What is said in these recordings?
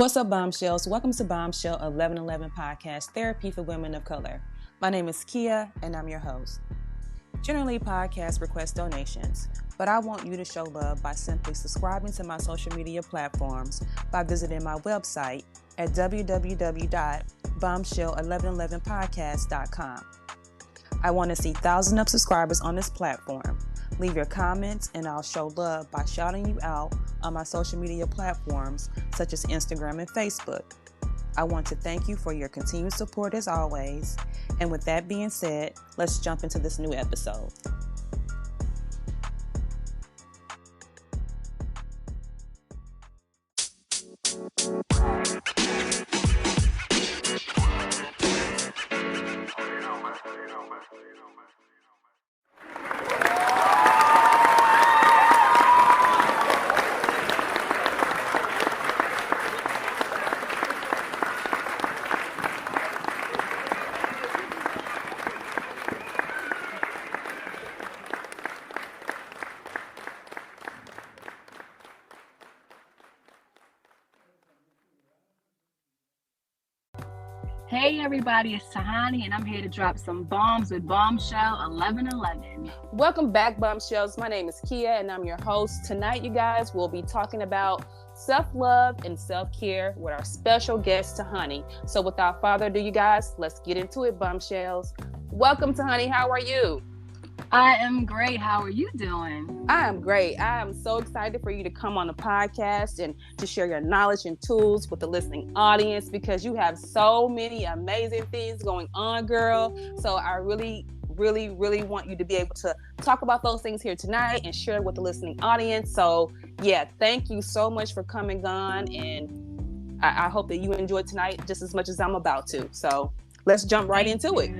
What's up, Bombshells? Welcome to Bombshell 1111 Podcast, Therapy for Women of Color. My name is Kia, and I'm your host. Generally, podcasts request donations, but I want you to show love by simply subscribing to my social media platforms by visiting my website at www.bombshell1111podcast.com. I want to see thousands of subscribers on this platform. Leave your comments and I'll show love by shouting you out on my social media platforms such as Instagram and Facebook. I want to thank you for your continued support as always. And with that being said, let's jump into this new episode. Hey everybody, it's Tahanee and I'm here to drop some bombs with Bombshell 1111. Welcome back, Bombshells. My name is Kia and I'm your host. Tonight, you guys, we'll be talking about self-love and self-care with our special guest, Tahanee. So without further ado, you guys, let's get into it, Bombshells. Welcome, Tahanee. How are you? I am great. How are you doing? I am great. I am so excited for you to come on the podcast and to share your knowledge and tools with the listening audience because you have so many amazing things going on, girl. So I really want you to be able to talk about those things here tonight and share with the listening audience. So yeah, thank you so much for coming on, and I hope that you enjoyed tonight just as much as I'm about to. So let's jump right into it.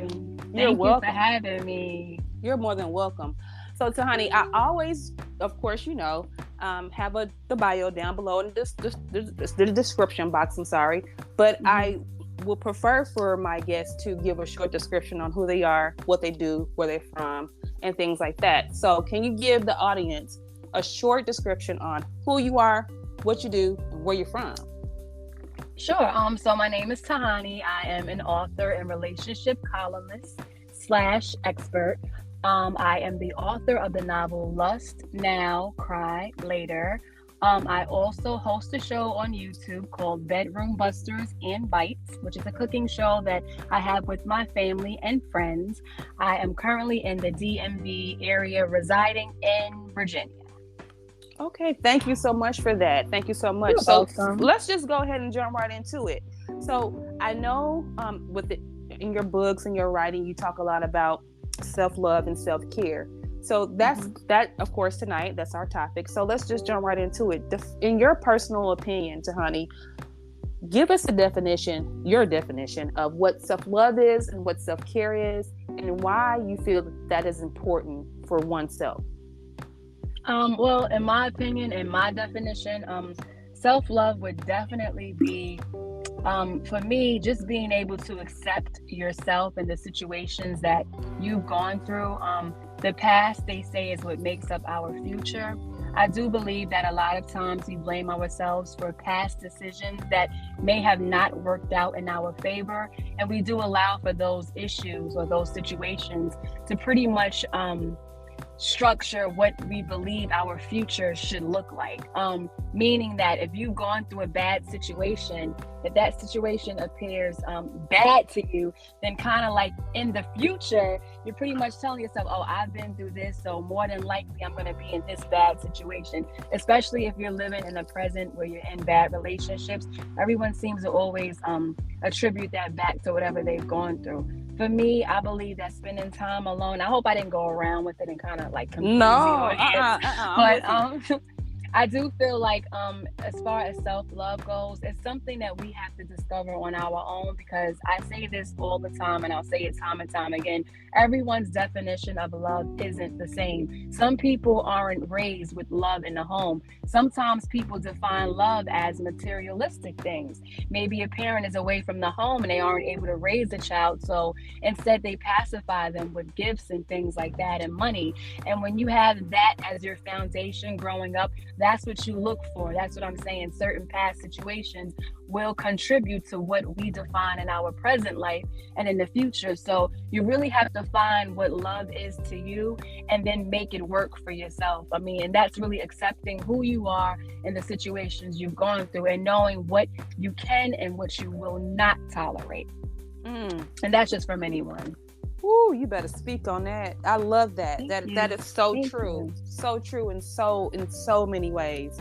You're welcome. Thank you for having me. You're more than welcome. So Tahanee, I always, of course, have the bio down below in the description box. I'm sorry, but I will prefer for my guests to give a short description on who they are, what they do, where they're from, and things like that. So can you give the audience a short description on who you are, what you do, and where you're from? Sure. So my name is Tahanee. I am an author and relationship columnist / expert. I am the author of the novel Lust Now, Cry Later. I also host a show on YouTube called Bedroom Busters and Bites, which is a cooking show that I have with my family and friends. I am currently in the DMV area, residing in Virginia. Okay, thank you so much for that. Thank you so much. You're welcome. Let's just go ahead and jump right into it. So I know in your books and your writing, you talk a lot about self-love and self-care. So that, of course, tonight, that's our topic. So let's just jump right into it. In your personal opinion, Tahanee, give us your definition of what self-love is and what self-care is, and why you feel that is important for oneself. Well, in my opinion, in my definition, self-love would definitely be, for me, just being able to accept yourself and the situations that you've gone through. The past, they say, is what makes up our future. I do believe that a lot of times we blame ourselves for past decisions that may have not worked out in our favor. And we do allow for those issues or those situations to pretty much structure what we believe our future should look like. Meaning that if you've gone through a bad situation, if that situation appears bad to you, then kind of like in the future, you're pretty much telling yourself, oh, I've been through this, so more than likely I'm going to be in this bad situation. Especially if you're living in the present where you're in bad relationships, everyone seems to always attribute that back to whatever they've gone through. For me, I believe that spending time alone, I hope I didn't go around with it and kind of like confuse but I do feel like as far as self-love goes, it's something that we have to discover on our own, because I say this all the time and I'll say it time and time again. Everyone's definition of love isn't the same. Some people aren't raised with love in the home. Sometimes people define love as materialistic things. Maybe a parent is away from the home and they aren't able to raise a child, so instead they pacify them with gifts and things like that and money. And when you have that as your foundation growing up, that's what you look for. That's what I'm saying. Certain past situations will contribute to what we define in our present life and in the future. So you really have to find what love is to you and then make it work for yourself. I mean, and that's really accepting who you are in the situations you've gone through and knowing what you can and what you will not tolerate. And that's just from anyone. Ooh, you better speak on that. I love that. That is so Thank true. you. So true in so many ways.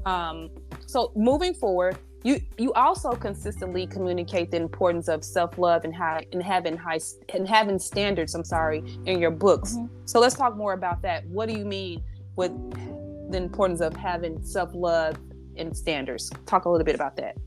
So moving forward, you also consistently communicate the importance of self-love and having standards, in your books. So let's talk more about that. What do you mean with the importance of having self-love and standards? Talk a little bit about that.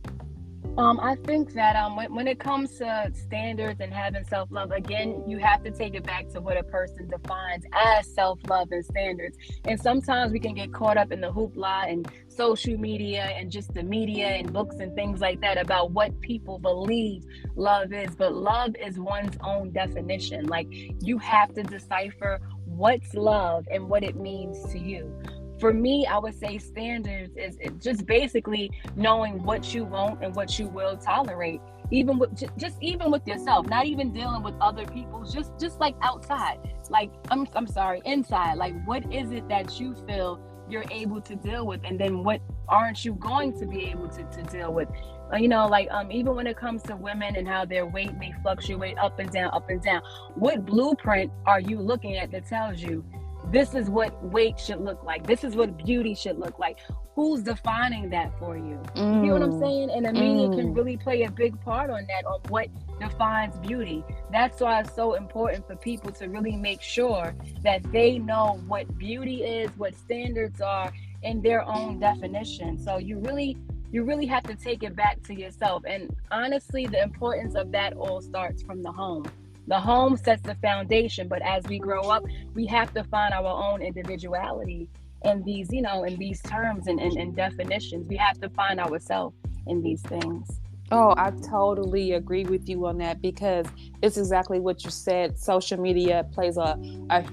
I think that when it comes to standards and having self-love, again, you have to take it back to what a person defines as self-love and standards. And sometimes we can get caught up in the hoopla and social media and just the media and books and things like that about what people believe love is. But love is one's own definition. Like, you have to decipher what's love and what it means to you. For me, I would say standards is just basically knowing what you won't and what you will tolerate, even with even with yourself, not even dealing with other people, just like outside, like I'm sorry, inside, like what is it that you feel you're able to deal with, and then what aren't you going to be able to deal with? Even when it comes to women and how their weight may fluctuate up and down, what blueprint are you looking at that tells you this is what weight should look like? This is what beauty should look like. Who's defining that for you? You know what I'm saying? And the media can really play a big part on that, on what defines beauty. That's why it's so important for people to really make sure that they know what beauty is, what standards are in their own definition. So you really have to take it back to yourself. And honestly, the importance of that all starts from the home. The home sets the foundation, but as we grow up, we have to find our own individuality in these, in these terms and definitions. We have to find ourselves in these things. Oh, I totally agree with you on that, because it's exactly what you said. Social media plays a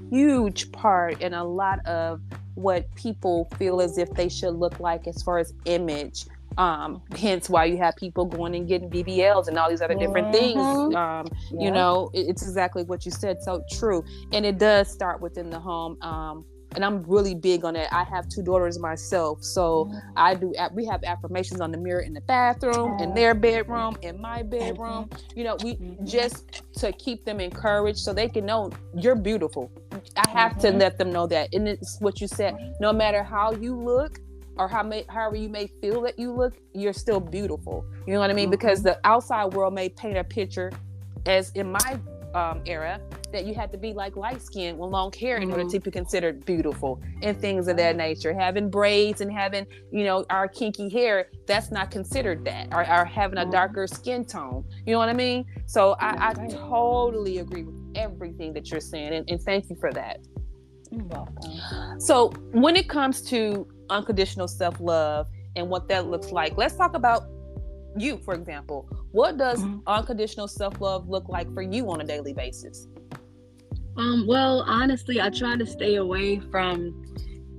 huge part in a lot of what people feel as if they should look like as far as image. Hence why you have people going and getting BBLs and all these other different things. It's exactly what you said. So true. And it does start within the home. And I'm really big on that. I have 2 daughters myself. So we have affirmations on the mirror in the bathroom, in their bedroom, in my bedroom, we just to keep them encouraged so they can know you're beautiful. I have to let them know that. And it's what you said, no matter how you look, or however you may feel that you look, you're still beautiful. You know what I mean? Because the outside world may paint a picture, as in my era, that you had to be like light skin with long hair in order to be considered beautiful and things of that nature. Having braids and having, our kinky hair, that's not considered that. Or having a darker skin tone. You know what I mean? So I totally agree with everything that you're saying. And thank you for that. You're welcome. So when it comes to unconditional self-love and what that looks like, let's talk about you, for example. What does unconditional self-love look like for you on a daily basis? Well, honestly, I try to stay away from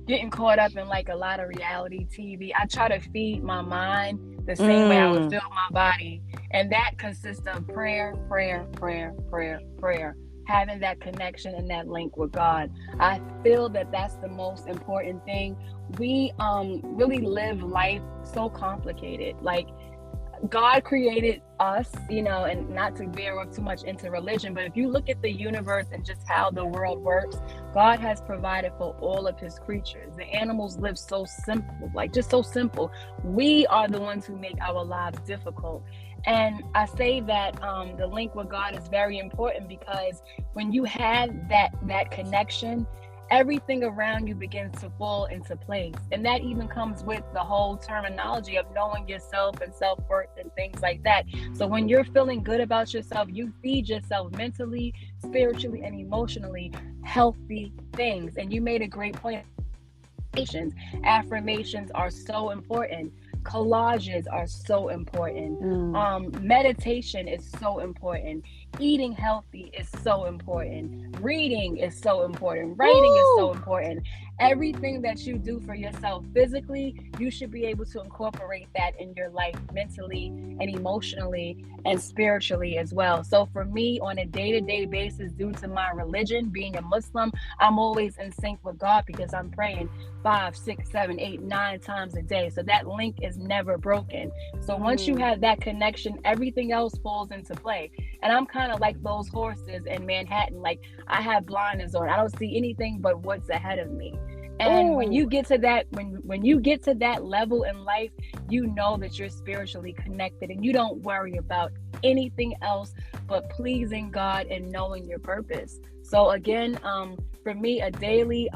getting caught up in like a lot of reality TV. I try to feed my mind the same way I would feel my body. And that consists of prayer. Having that connection and that link with God. I feel that that's the most important thing. We really live life so complicated. Like, God created us, and not to veer off too much into religion, but if you look at the universe and just how the world works, God has provided for all of his creatures. The animals live so simple, like just so simple. We are the ones who make our lives difficult. And I say that the link with God is very important, because when you have that connection, everything around you begins to fall into place. And that even comes with the whole terminology of knowing yourself and self-worth and things like that. So when you're feeling good about yourself, you feed yourself mentally, spiritually, and emotionally healthy things. And you made a great point. Affirmations are so important. Collages are so important. Meditation is so important. Eating healthy is so important. Reading is so important. Writing is so important. everything that you do for yourself physically, you should be able to incorporate that in your life mentally and emotionally and spiritually as well. So for me, on a day-to-day basis, due to my religion, being a Muslim, I'm always in sync with God because I'm praying 5, 6, 7, 8, 9 times a day. So that link is never broken. So once you have that connection, everything else falls into play. And I'm kind of like those horses in Manhattan. Like, I have blinders on. I don't see anything but what's ahead of me. And when you get to that, when you get to that level in life, you know that you're spiritually connected and you don't worry about anything else but pleasing God and knowing your purpose. So again, for me, a daily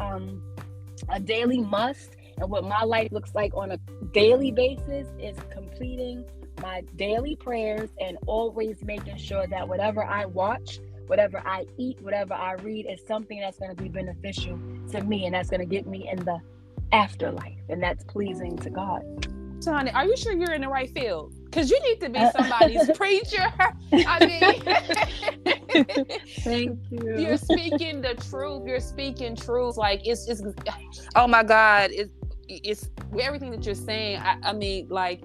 must, and what my life looks like on a daily basis is completing my daily prayers and always making sure that whatever I watch, whatever I eat, whatever I read is something that's going to be beneficial to me and that's going to get me in the afterlife, and that's pleasing to God. Tahanee, are you sure you're in the right field? Because you need to be somebody's preacher. I mean, thank you. You're speaking the truth. You're speaking truth. Like, it's oh my God. It's everything that you're saying. I mean, like,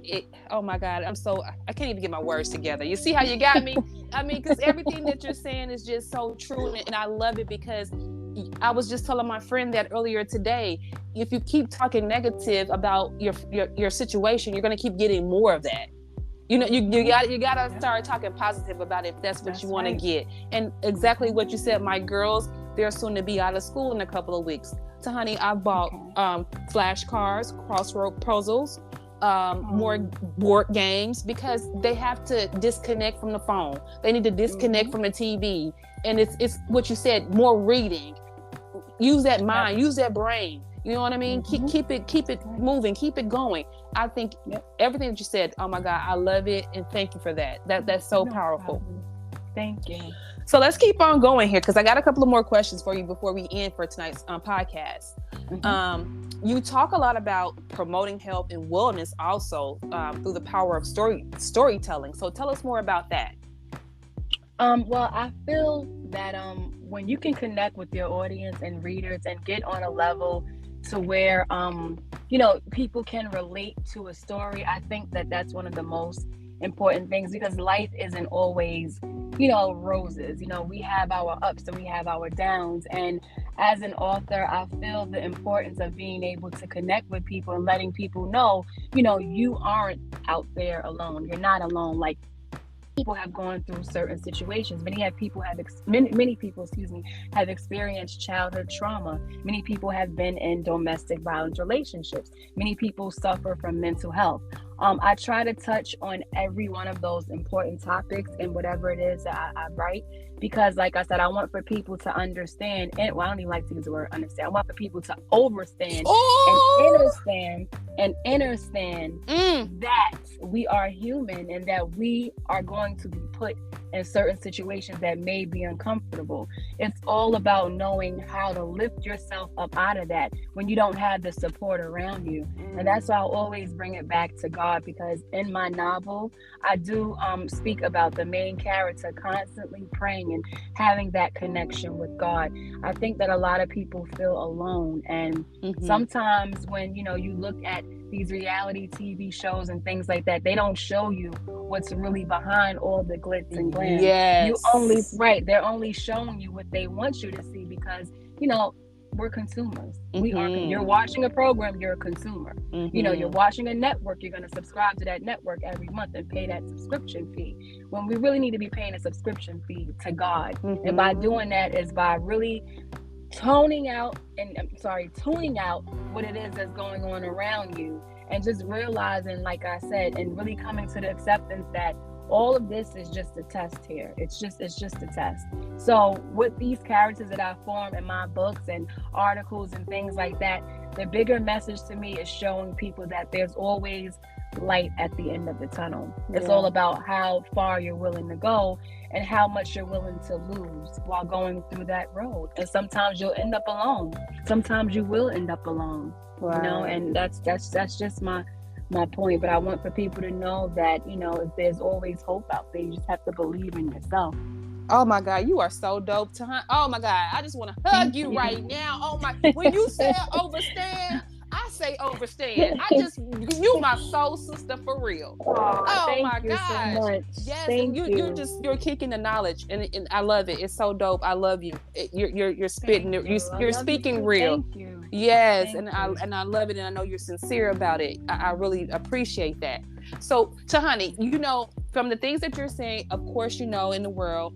oh my God, I can't even get my words together. You see how you got me? I mean, because everything that you're saying is just so true, and I love it, because I was just telling my friend that earlier today. If you keep talking negative about your situation, you're going to keep getting more of that. You know, you got to start talking positive about it if that's what you want to get. And exactly what you said, my girls, they're soon to be out of school in a couple of weeks. Tahanee, I bought flashcards, crossword puzzles, more board games, because they have to disconnect from the phone. They need to disconnect from the TV. And it's what you said, more reading. Use that mind, use that brain. You know what I mean? Keep it moving, keep it going. I think everything that you said, oh my God, I love it, and thank you for that. That's so powerful. Thank you. So let's keep on going here, because I got a couple of more questions for you before we end for tonight's podcast. You talk a lot about promoting health and wellness also through the power of storytelling. So tell us more about that. Well, I feel that when you can connect with your audience and readers and get on a level to where people can relate to a story, I think that that's one of the most important things, because life isn't always roses. We have our ups and we have our downs, and as an author, I feel the importance of being able to connect with people and letting people know you aren't out there alone. You're not alone. Like, people have gone through certain situations. Many people have experienced childhood trauma. Many people have been in domestic violence relationships. Many people suffer from mental health. I try to touch on every one of those important topics in whatever it is that I write, because, like I said, I want for people to understand, and I don't even like to use the word understand. I want for people to overstand and understand that we are human and that we are going to be put in certain situations that may be uncomfortable. It's all about knowing how to lift yourself up out of that when you don't have the support around you. And that's why I always bring it back to God, because in my novel, I do speak about the main character constantly praying and having that connection with God. I think that a lot of people feel alone, and sometimes when you look at these reality TV shows and things like that, they don't show you what's really behind all the glitz and glam. Yes. They're only showing you what they want you to see, because we're consumers. You're watching a program, you're a consumer. You're watching a network, you're going to subscribe to that network every month and pay that subscription fee, when we really need to be paying a subscription fee to God. And by doing that is by really tuning out what it is that's going on around you, and just realizing, like I said, and really coming to the acceptance that all of this is just a test here. It's just a test. So with these characters that I form in my books and articles and things like that, the bigger message to me is showing people that there's always light at the end of the tunnel. It's all about how far you're willing to go and how much you're willing to lose while going through that road. And sometimes you'll end up alone. Sometimes you will end up alone. Right. And that's just my point. But I want for people to know that, there's always hope out there. You just have to believe in yourself. Oh my God, you are so dope, Oh my God, I just want to hug you right now. Oh my, when you said overstand, I say overstand. You my soul sister for real. Oh Thank my you so gosh. much. Yes, and Thank you. you're kicking the knowledge, and I love it. It's so dope. I love you. You're spitting. Thank you. I You're love you speaking too. real. Thank you. Yes, Thank and you. I love it, and I know you're sincere about it. I really appreciate that. So, Tahanee, from the things that you're saying, of course, in the world,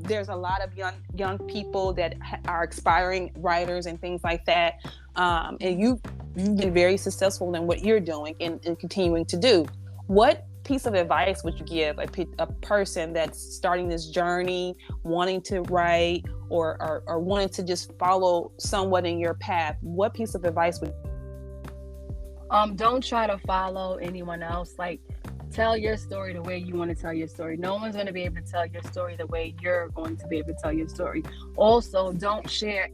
there's a lot of young people that are aspiring writers and things like that, and you've been very successful in what you're doing and continuing to do. What piece of advice would you give a person that's starting this journey, wanting to write, or wanting to just follow somewhat in your path? What piece of advice would Don't try to follow anyone else. Like, tell your story the way you want to tell your story. No one's going to be able to tell your story the way you're going to be able to tell your story. Also, don't share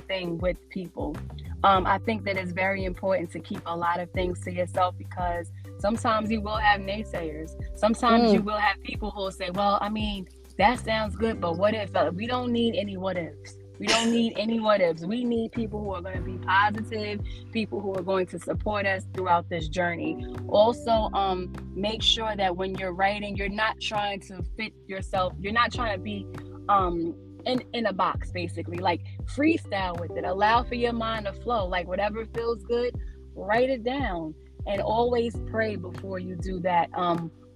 thing with people. I think that it's very important to keep a lot of things to yourself, because sometimes you will have naysayers. Sometimes you will have people who will say, well, I mean, that sounds good, but what if? We don't need any what ifs. We don't need any what ifs. We need people who are going to be positive, people who are going to support us throughout this journey. Also, make sure that when you're writing, you're not trying to fit yourself. You're not trying to be in a box, basically. Like, freestyle with it. Allow for your mind to flow. Like, whatever feels good, write it down. And always pray before you do that.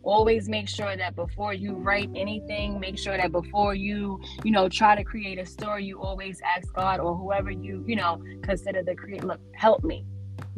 Always make sure that before you write anything, make sure that before you try to create a story, you always ask God or whoever you consider the creator, look, help me.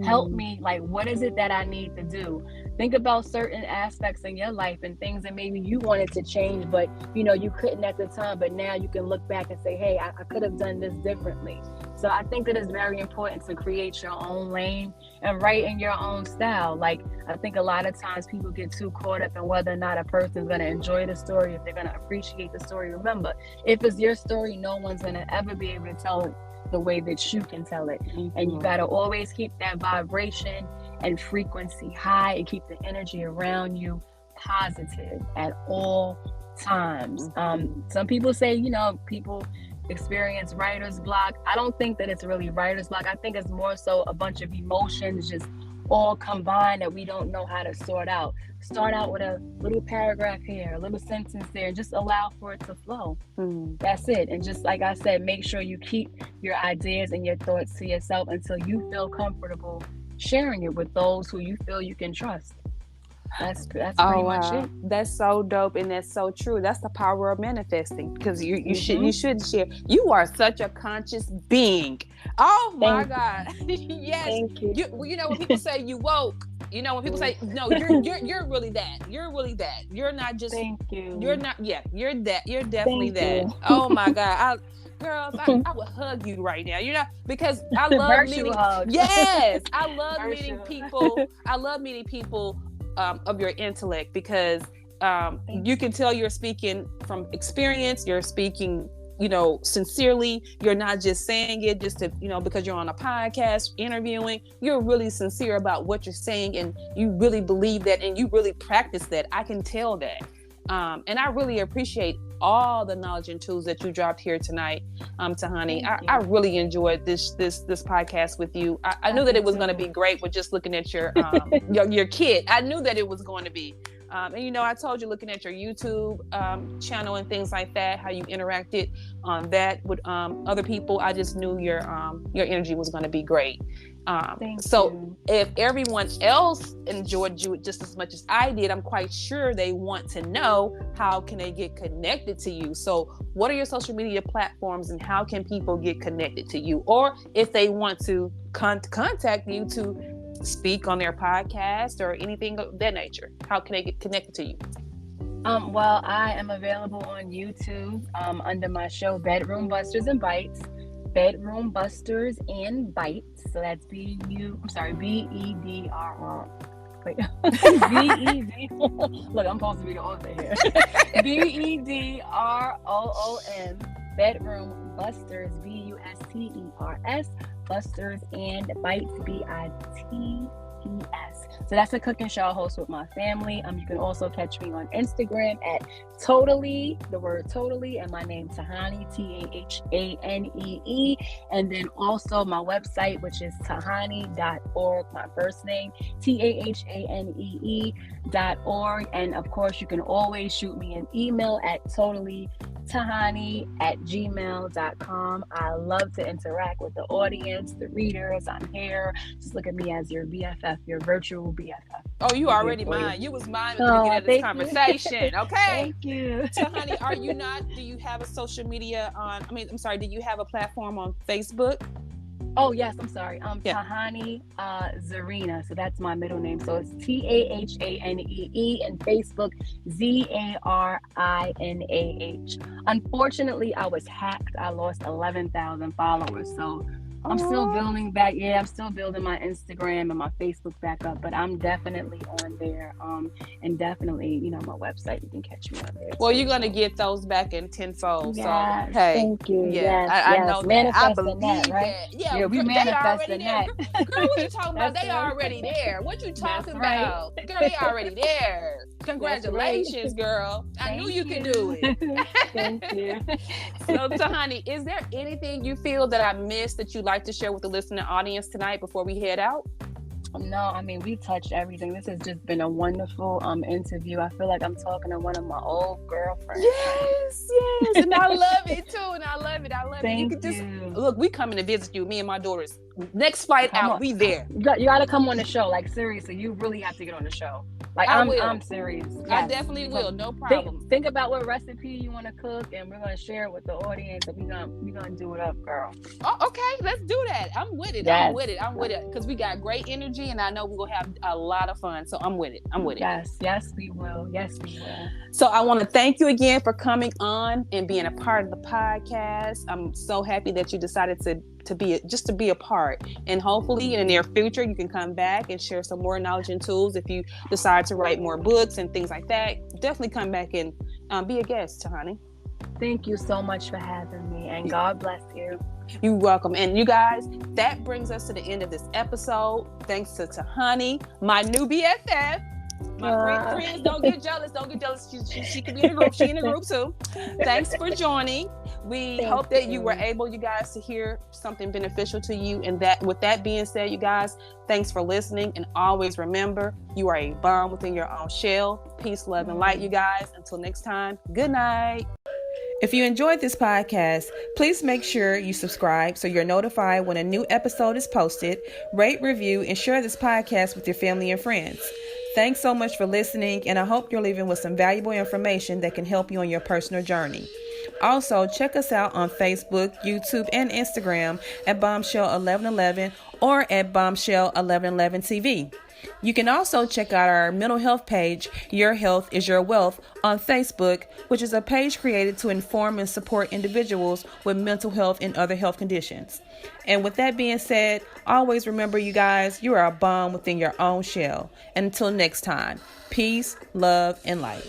Help me. Like, what is it that I need to do? Think about certain aspects in your life and things that maybe you wanted to change, but you couldn't at the time, but now you can look back and say, hey, I could have done this differently. So I think that it's very important to create your own lane and write in your own style. Like, I think a lot of times people get too caught up in whether or not a person's going to enjoy the story, if they're going to appreciate the story. Remember, if it's your story, no one's going to ever be able to tell it the way that you can tell it. And you got to always keep that vibration and frequency high and keep the energy around you positive at all times. Some people say, people experience writer's block. I don't think that it's really writer's block. I think it's more so a bunch of emotions just all combined that we don't know how to sort out. Start out with a little paragraph here, a little sentence there, and just allow for it to flow. That's it. And just like I said, make sure you keep your ideas and your thoughts to yourself until you feel comfortable sharing it with those who you feel you can trust. That's pretty much it. That's so dope, and that's so true. That's the power of manifesting, because you should share. You are such a conscious being. Oh my God. Yes. Thank you. When people say you woke, when people say no, you're really that. You're really that. You're not just. Thank you. You're not. Yeah. You're that. You're definitely Thank that. you. Oh my God. Girls, I would hug you right now, because I love meeting. Yes, I love meeting people. I love meeting people of your intellect, because you can tell you're speaking from experience. You're speaking, sincerely. You're not just saying it just to, because you're on a podcast interviewing. You're really sincere about what you're saying, and you really believe that, and you really practice that. I can tell that. And I really appreciate all the knowledge and tools that you dropped here tonight, Tahanee. I really enjoyed this podcast with you. I knew that it was going to be great with just looking at your kid. I knew that it was going to be. And I told you, looking at your YouTube channel and things like that, how you interacted on that with other people, I just knew your energy was going to be great. So if everyone else enjoyed you just as much as I did, I'm quite sure they want to know, how can they get connected to you? So what are your social media platforms, and how can people get connected to you? Or if they want to contact you to speak on their podcast or anything of that nature, how can they get connected to you? Well, I am available on YouTube under my show Bedroom Busters and Bites. Bedroom Busters and Bites. So that's BEDRR. Wait, BED. Look, I'm supposed to be the author here. BEDROOM. Bedroom Busters. BUSTERS. Busters and Bites. BITES. So that's a cooking show I host with my family. You can also catch me on Instagram at totally, the word totally, and my name Tahanee, Tahanee. And then also my website, which is tahanee.org, my first name, TAHANEE.org. And of course, you can always shoot me an email at totallytahanee@gmail.com. I love to interact with the audience, the readers. I'm here. Just look at me as your BFF, your virtual BFF. Oh, you already mine. You was mine at the beginning of this conversation. Okay. Thank you. So, honey, do you have a social media do you have a platform on Facebook? Oh, yes, I'm sorry. Tahanee Zarina. So that's my middle name. So it's TAHANEE, and Facebook ZARINAH. Unfortunately, I was hacked. I lost 11,000 followers. So I'm still building back. Yeah, I'm still building my Instagram and my Facebook back up, but I'm definitely on there. And definitely, my website, you can catch me on there. Well, you're going to get those back in tenfold. Yes, so, hey. Thank you. Yeah, yes, I know that. I believe that, right? that. Yeah, we manifesting that. Girl, what you talking about? They already there. What you talking about? Girl, they already there. Congratulations, girl. I knew you could do it. Thank you. So, Tahanee, is there anything you feel that I missed that you'd like to share with the listening audience tonight before we head out? No, we touched everything. This has just been a wonderful interview. I feel like I'm talking to one of my old girlfriends. Yes. And I love it too. And I love it. Thank you. Look, we coming to visit you, me and my daughters. Next flight out, we there. You got to come on the show. Like, seriously, you really have to get on the show. Like, I'm serious. Yes. I definitely will. No problem. Think about what recipe you want to cook, and we're going to share it with the audience, and we're gonna do it up, girl. Oh, okay. Let's do that. I'm with it. Yes. I'm with it. Because we got great energy, and I know we're going to have a lot of fun. So I'm with it. Yes, we will. So I want to thank you again for coming on and being a part of the podcast. I'm so happy that you decided to be a part, and hopefully in the near future you can come back and share some more knowledge and tools. If you decide to write more books and things like that, definitely come back and be a guest, Tahanee. Thank you so much for having me, and God bless you. You're welcome. And you guys, that brings us to the end of this episode. Thanks to Tahanee, my new BFF. My friends, don't get jealous. She can be in the group. She in the group too. Thanks for joining. We hope that you were able, you guys, to hear something beneficial to you. And that, with that being said, you guys, thanks for listening. And always remember, you are a bomb within your own shell. Peace, love, and light, you guys. Until next time, good night. If you enjoyed this podcast, please make sure you subscribe so you're notified when a new episode is posted. Rate, review, and share this podcast with your family and friends. Thanks so much for listening, and I hope you're leaving with some valuable information that can help you on your personal journey. Also, check us out on Facebook, YouTube, and Instagram at Bombshell1111 or at Bombshell1111 TV. You can also check out our mental health page, Your Health is Your Wealth, on Facebook, which is a page created to inform and support individuals with mental health and other health conditions. And with that being said, always remember, you guys, you are a bomb within your own shell. And until next time, peace, love, and light.